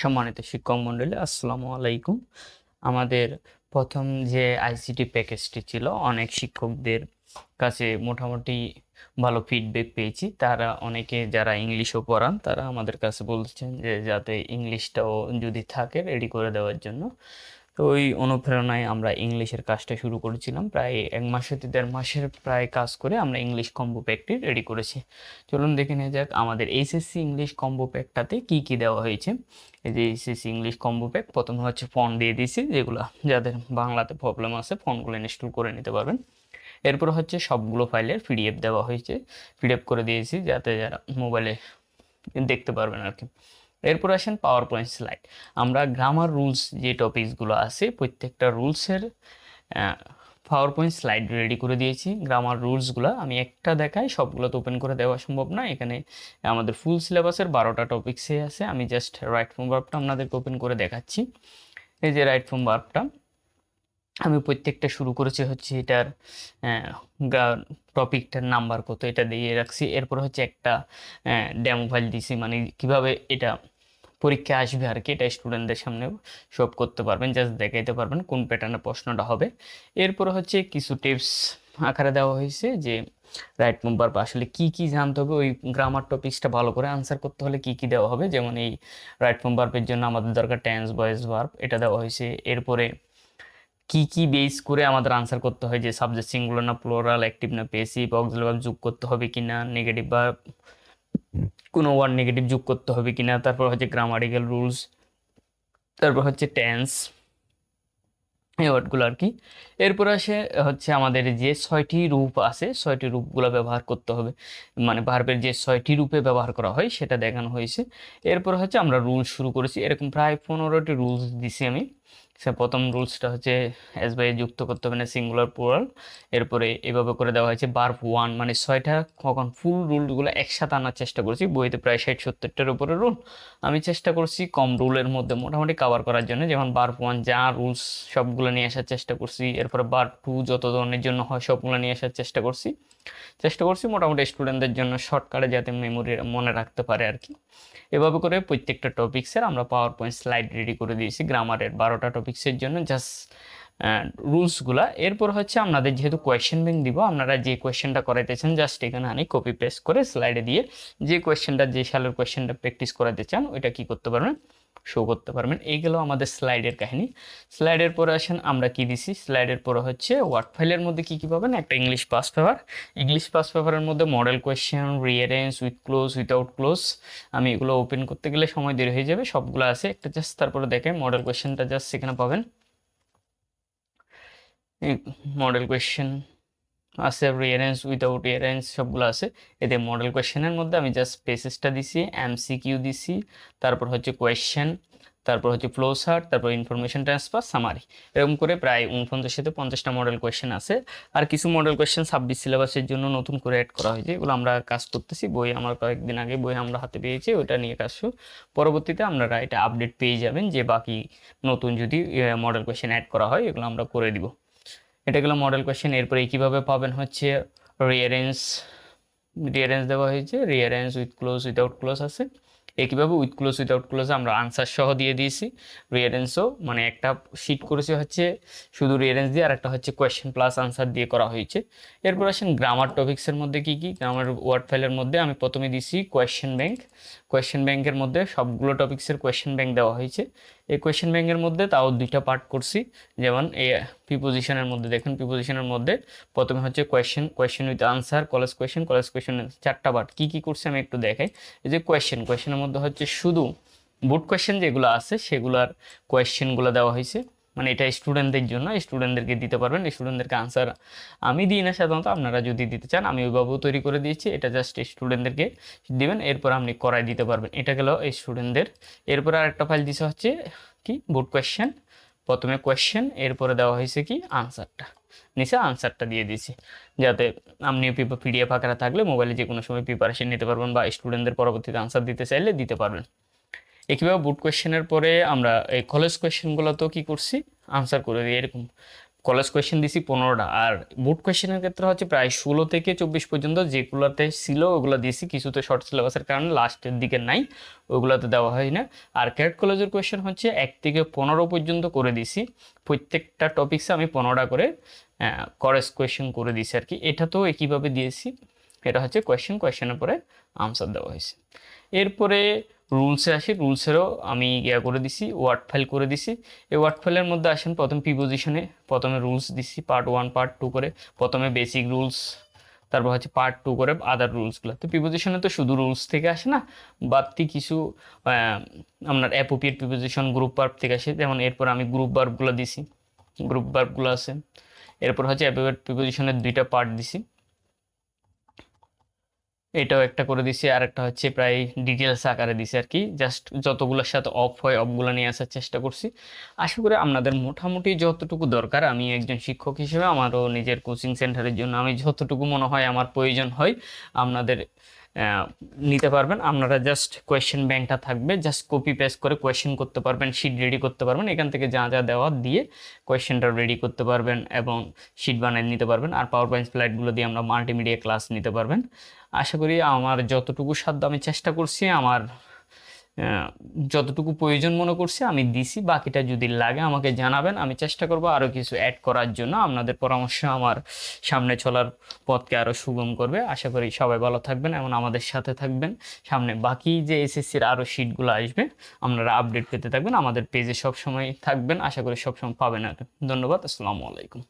সম্মানিত শিক্ষক মণ্ডলী, আসসালামু আলাইকুম। আমাদের প্রথম যে আইসিটি প্যাকেজটি ছিল, অনেক শিক্ষকদের কাছে মোটামুটি ভালো ফিডব্যাক পেয়েছি। তারা অনেকে যারা ইংলিশও পড়ান তারা আমাদের কাছে বলছেন যে যাতে ইংলিশটাও যদি থাকে রেডি করে দেওয়ার জন্য। তো ওই অনুপ্রেরণায় আমরা ইংলিশের কাজটা শুরু করেছিলাম। প্রায় 1 মাস হতে 1.5 মাসের প্রায় কাজ করে আমরা ইংলিশ কম্বো প্যাকটি রেডি করেছি। চলুন দেখে নেওয়া যাক আমাদের এইচএসসি ইংলিশ কম্বো প্যাকটাতে কি কি দেওয়া হয়েছে। এই যে এইচএসসি ইংলিশ কম্বো প্যাক, প্রথমে হচ্ছে ফন্ট দিয়ে দিয়েছি, যেগুলো যাদের বাংলাতে প্রবলেম আছে ফন্টগুলো ইনস্টল করে নিতে পারবেন। এরপর হচ্ছে সবগুলো ফাইলের পিডিএফ দেওয়া হয়েছে, পিডিএফ করে দিয়েছি যাতে যারা মোবাইলে দেখতে পারবেন আর কি। এরপর আসেন পাওয়ার পয়েন্ট স্লাইড। আমরা গ্রামার রুলস যে টপিকসগুলো আছে প্রত্যেকটা রুলসের পাওয়ার পয়েন্ট স্লাইড রেডি করে দিয়েছি। গ্রামার রুলসগুলো আমি একটা দেখাই, সবগুলো তো ওপেন করে দেওয়া সম্ভব না। এখানে আমাদের ফুল সিলেবাসের 12টা টপিক্সে আছে। আমি জাস্ট রাইট ফ্রম ভার্বটা আপনাদেরকে ওপেন করে দেখাচ্ছি। এই যে রাইট ফ্রম ভার্বটা আমি প্রত্যেকটা শুরু করেছি হচ্ছে এটার টপিকটার নাম্বার কত এটা দিয়ে রাখছি। এরপর হচ্ছে একটা ডেমো ফাইল দিছি, মানে কিভাবে এটা পরীক্ষা আসবে আর কি, এটা স্টুডেন্টদের সামনে শো করতে পারবেন, জাস্ট দেখাইতে পারবেন কোন প্যাটার্নে প্রশ্নটা হবে। এরপর হচ্ছে কিছু টিপস আকারে দেওয়া হয়েছে যে রাইট নাম্বার বা আসলে কি কি জানতে হবে, ওই গ্রামার টপিকসটা ভালো করে আনসার করতে হলে কি কি দেওয়া হবে। যেমন এই রাইট ফর্ম ভার্বের জন্য আমাদের দরকার টেন্স, ভয়েস ভার্ব, এটা দেওয়া হয়েছে। এরপরে কি কি বেস করে আমাদের আনসার করতে হয়, যে সাবজেক্ট সিঙ্গুলার না প্লুরাল, অ্যাক্টিভ না প্যাসিভ, অক্সিলারি ভার্ব যোগ করতে হবে কিনা, নেগেটিভ বা কোনো ওয়ার্ড নেগেটিভ যোগ করতে হবে কিনা, তারপর হচ্ছে গ্রামাটিক্যাল রুলস, তারপর হচ্ছে টেন্স, এই ওয়ার্ডগুলো আর কি। এরপর আসে হচ্ছে আমাদের যে 6টি রূপ আছে 6টি রূপগুলো ব্যবহার করতে হবে, মানে ভার্বের যে 6টি রূপে ব্যবহার করা হয় সেটা দেখানো হয়েছে। এরপর হচ্ছে আমরা রুলস শুরু করেছি, এরকম প্রায় 15টি রুলস দিছি আমি। প্রথম রুলসটা হচ্ছে এস বাই যুক্ত করতে হবে না সিঙ্গুলার প্লুরাল। এরপরে এভাবে করে দেওয়া হয়েছে ভার্ব 1, মানে 6টা কখন ফুল রুলগুলো একসাথে আনার চেষ্টা করছি। বইতে প্রায় 60-70টার উপরে রুল, আমি চেষ্টা করছি কম রুলের মধ্যে মোটামুটি কভার করার জন্য। যেমন ভার্ব 1 যা রুলস সবগুলো নিয়ে আসার চেষ্টা করছি। এরপরে ভার্ব 2 যত ধরনের জন্য হয় সবগুলো নিয়ে আসার চেষ্টা করছি মোটামুটি স্টুডেন্টদের জন্য শর্টকাটে যাতে মেমোরি মনে রাখতে পারে আর কি। এভাবে করে প্রত্যেকটা টপিক্সের আমরা পাওয়ার পয়েন্ট স্লাইড রেডি করে দিয়েছি গ্রামারের 12টা টপিক্সের জন্য, জাস্ট রুলসগুলা। এরপর হচ্ছে আপনাদের যেহেতু কোয়েশ্চেন ব্যাংক দিব, আপনারা যে কোয়েশ্চেনটা করাইতেছেন জাস্ট এখানে আনি কপি পেস্ট করে স্লাইডে দিয়ে যে কোয়েশ্চেনটা, যে সালের কোয়েশ্চেনটা প্র্যাকটিস করাতে চান ওইটা কি করতে পারবেন, শো করতে পারবেন। এইগুলো আমাদের স্লাইডের কাহিনী। স্লাইডের পরে আসেন আমরা কি দিছি, স্লাইডের পরে হচ্ছে ওয়ার্ড ফাইলের মধ্যে কি কি পাবেন, একটা English pass paper, English pass পেপারের মধ্যে model question, rearrange, with close, without close. আমি এগুলো ওপেন করতে গেলে সময় দেরি হয়ে যাবে, সবগুলো আছে একটা জাস্ট। তারপরে দেখেন মডেল কোয়েশ্চেনটা জাস্ট সেখানে পাবেন, মডেল কোয়েশ্চেন আছে, রিয়ারেঞ্জ, উইথাউট রিয়ারেঞ্জ সবগুলো আছে। এতে মডেল কোয়েশ্চেনের মধ্যে আমি জাস্ট পেসেসটা দিছি, এমসিকিউ দিছি, তারপর হচ্ছে কোয়েশ্চেন, তারপর হচ্ছে ফ্লো চার্ট, তারপর ইনফরমেশন ট্রান্সফার, সামারি, এরকম করে প্রায় 49-50টা মডেল কোয়েশ্চেন আছে। আর কিছু মডেল কোয়েশ্চেন 26 সিলেবাসের জন্য নতুন করে অ্যাড করা হয়েছে, এগুলো আমরা কাজ করতেছি। বই আমার কয়েকদিন আগে বই আমরা হাতে পেয়েছি, ওটা নিয়ে কাজ শুরু। পরবর্তীতে আপনারা এটা আপডেট পেয়ে যাবেন যে বাকি নতুন যদি মডেল কোয়েশ্চেন অ্যাড করা হয় এগুলো আমরা করে দিব। এটা গেলো মডেল কোয়েশ্চেন। এরপরে কীভাবে পাবেন হচ্ছে রিয়ারেঞ্জ, দেওয়া হয়েছে, rearrange with close, without close আছে। একইভাবে উইথ ক্লোজ, উইথাউট ক্লোজ আমরা আনসার সহ দিয়ে দিয়েছি। রিয়ারেঞ্জও মানে একটা শিট করেছে হচ্ছে শুধু রিয়ারেঞ্জ দিয়ে, আর একটা হচ্ছে কোয়েশ্চেন প্লাস আনসার দিয়ে করা হয়েছে। এরপর আসেন গ্রামার টপিক্সের মধ্যে কি কি, গ্রামার ওয়ার্ড ফাইলের মধ্যে আমি প্রথমে দিছি কোয়েশ্চেন ব্যাংক। কোয়েশ্চেন ব্যাংকের মধ্যে সবগুলো টপিক্সের কোয়েশ্চেন ব্যাংক দেওয়া হয়েছে। এই কোয়েশ্চেন ব্যাংকের মধ্যে তাও 2টা পার্ট করছি। যেমন এই প্রিপোজিশনের মধ্যে দেখুন, প্রিপোজিশনের মধ্যে প্রথমে হচ্ছে question with answer, college question 4টা পার্ট। কী কী করছি আমি একটু দেখাই। এই যে কোয়েশ্চেনের মধ্যে হচ্ছে শুধু বোর্ড কোয়েশ্চেন যেগুলো আছে সেগুলোর কোয়েশ্চেনগুলো দেওয়া হয়েছে, মানে এটা স্টুডেন্টদের জন্য, স্টুডেন্টদেরকে দিতে পারবেন, স্টুডেন্টদেরকে আনসার আমি দিই না সাধারণত, আপনারা যদি দিতে চান আমি ওইভাবেও তৈরি করে দিয়েছি, এটা জাস্ট স্টুডেন্টদেরকে দিবেন, এরপর আপনি করাই দিতে পারবেন। এটা গেল স্টুডেন্টদের। এরপর আর একটা ফাইল দিছে হচ্ছে কি বোর্ড কোয়েশ্চেন, প্রথমে কোয়েশ্চেন এরপরে দেওয়া হয়েছে কি আনসারটা, নিচে আনসারটা দিয়ে দিয়েছি যাতে আপনি পিডিএফ আকারে থাকলে মোবাইলে যে কোনো সময় প্রিপারেশন নিতে পারবেন বা স্টুডেন্টদের পরবর্তীতে আনসার দিতে চাইলে দিতে পারবেন। একইভাবে বোর্ড কোয়েশ্চেনের পরে আমরা এই কলেজ কোয়েশ্চেনগুলো তো কী করছি আনসার করে দিই, এরকম কলেজ কোয়েশ্চেন দিছি 15টা, আর বোর্ড কোয়েশ্চেনের ক্ষেত্রে হচ্ছে প্রায় 16 থেকে 24 পর্যন্ত যেগুলোতে ছিল ওগুলো দিয়েছি, কিছুতে শর্ট সিলেবাসের কারণে লাস্টের দিকে নাই, ওগুলোতে দেওয়া হয় না। আর ক্যাডেট কলেজের কোয়েশ্চেন হচ্ছে 1 থেকে 15 পর্যন্ত করে দিছি, প্রত্যেকটা টপিক্সে আমি 15টা করে কলেজ কোয়েশ্চেন করে দিছি আর কি। এটা তো একইভাবে দিয়েছি, এটা হচ্ছে কোয়েশ্চেনের পরে আনসার দেওয়া হয়েছে। এরপরে রুলসে আসি, রুলসেরও আমি করে দিছি, ওয়ার্ড ফাইল করে দিছি। এই ওয়ার্ড ফাইলের মধ্যে আসেন প্রথম প্রিপোজিশনে, প্রথমে রুলস দিছি পার্ট 1 পার্ট 2 করে, প্রথমে বেসিক রুলস, তারপর হচ্ছে পার্ট 2 করে আদার রুলসগুলো। তো প্রিপোজিশনে তো শুধু রুলস থেকে আসে না, বাড়তি কিছু আপনার অ্যাপ্রোপ্রিয়েট প্রিপোজিশন গ্রুপ ভার্ব থেকে আসে, যেমন এরপর আমি গ্রুপ ভার্বগুলো দিছি, গ্রুপ ভার্বগুলো আছে। এরপর হচ্ছে অ্যাপ্রোপ্রিয়েট প্রিপোজিশনের 2টা পার্ট দিছি, এটাও একটা করে দিছি, আর একটা হচ্ছে প্রায় ডিটেলস আকারে দিছি আর কি, জাস্ট যতগুলোর সাথে অফ হয় অফগুলো নিয়ে আসার চেষ্টা করছি। আশা করি আপনাদের মোটামুটি যতটুকু দরকার, আমি একজন শিক্ষক হিসেবে আমারও নিজের কোচিং সেন্টারের জন্য আমি যতটুকু মনে হয় আমার প্রয়োজন হয় আপনাদের নিতে পারবেন। আপনারা জাস্ট কোয়েশ্চেন ব্যাংকটা থাকবে, জাস্ট কপি পেস্ট করে কোয়েশ্চেন করতে পারবেন, শিট রেডি করতে পারবেন, এখান থেকে যা যা দেওয়া দিয়ে কোয়েশ্চেনটা রেডি করতে পারবেন এবং শিট বানিয়ে নিতে পারবেন। আর পাওয়ার পয়েন্ট স্লাইডগুলো দিয়ে আমরা মাল্টিমিডিয়া ক্লাস নিতে পারবেন। আশা করি আমার যতটুকু সাধ্য আমি চেষ্টা করছি, আমার যতটুকু প্রয়োজন মনে করছি আমি দিছি, বাকিটা যদি লাগে আমাকে জানাবেন, আমি চেষ্টা করব আরও কিছু অ্যাড করার জন্য। আপনাদের পরামর্শ আমার সামনে চলার পথকে আরও সুগম করবে। আশা করি সবাই ভালো থাকবেন এবং আমাদের সাথে থাকবেন। সামনে বাকি যে এসএসসির আরও শিটগুলো আসবে আপনারা আপডেট পেতে থাকবেন, আমাদের পেজে সবসময় থাকবেন, আশা করি সবসময় পাবেন। আর ধন্যবাদ, আসসালামু আলাইকুম।